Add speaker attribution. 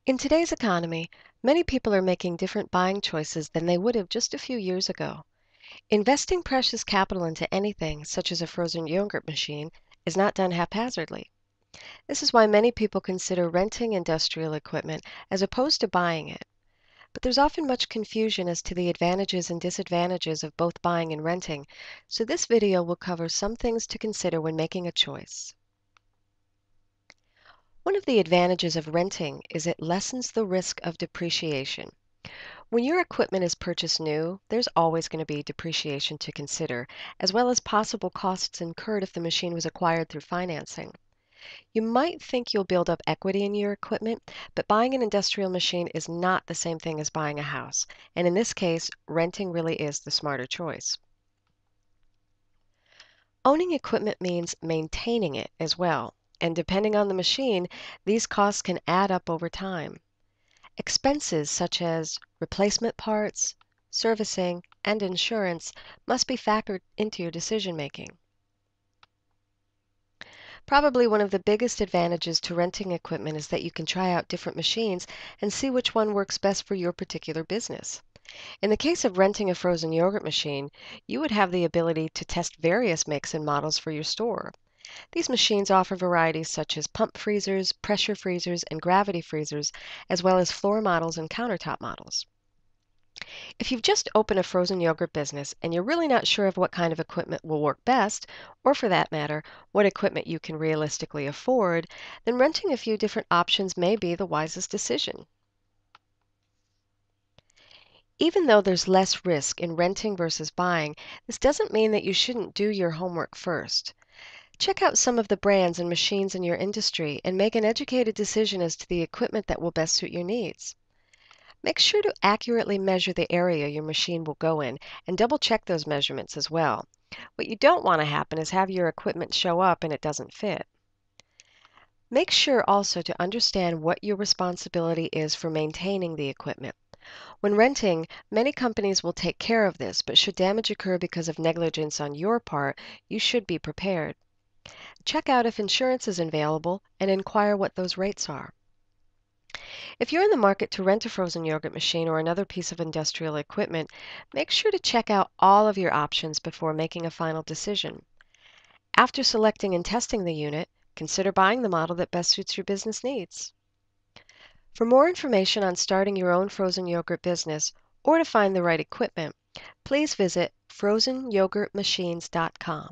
Speaker 1: In today's economy, many people are making different buying choices than they would have just a few years ago. Investing precious capital into anything, such as a frozen yogurt machine, is not done haphazardly. This is why many people consider renting industrial equipment as opposed to buying it. But there's often much confusion as to the advantages and disadvantages of both buying and renting, so this video will cover some things to consider when making a choice. One of the advantages of renting is it lessens the risk of depreciation. When your equipment is purchased new, there's always going to be depreciation to consider, as well as possible costs incurred if the machine was acquired through financing. You might think you'll build up equity in your equipment, but buying an industrial machine is not the same thing as buying a house, and in this case, renting really is the smarter choice. Owning equipment means maintaining it as well, and depending on the machine, these costs can add up over time. Expenses such as replacement parts, servicing, and insurance must be factored into your decision making. Probably one of the biggest advantages to renting equipment is that you can try out different machines and see which one works best for your particular business. In the case of renting a frozen yogurt machine, you would have the ability to test various makes and models for your store. These machines offer varieties such as pump freezers, pressure freezers, and gravity freezers, as well as floor models and countertop models. If you've just opened a frozen yogurt business and you're really not sure of what kind of equipment will work best, or for that matter, what equipment you can realistically afford, then renting a few different options may be the wisest decision. Even though there's less risk in renting versus buying, this doesn't mean that you shouldn't do your homework first. Check out some of the brands and machines in your industry and make an educated decision as to the equipment that will best suit your needs. Make sure to accurately measure the area your machine will go in and double check those measurements as well. What you don't want to happen is have your equipment show up and it doesn't fit. Make sure also to understand what your responsibility is for maintaining the equipment. When renting, many companies will take care of this, but should damage occur because of negligence on your part, you should be prepared. Check out if insurance is available and inquire what those rates are. If you're in the market to rent a frozen yogurt machine or another piece of industrial equipment, make sure to check out all of your options before making a final decision. After selecting and testing the unit, consider buying the model that best suits your business needs. For more information on starting your own frozen yogurt business or to find the right equipment, please visit frozenyogurtmachines.com.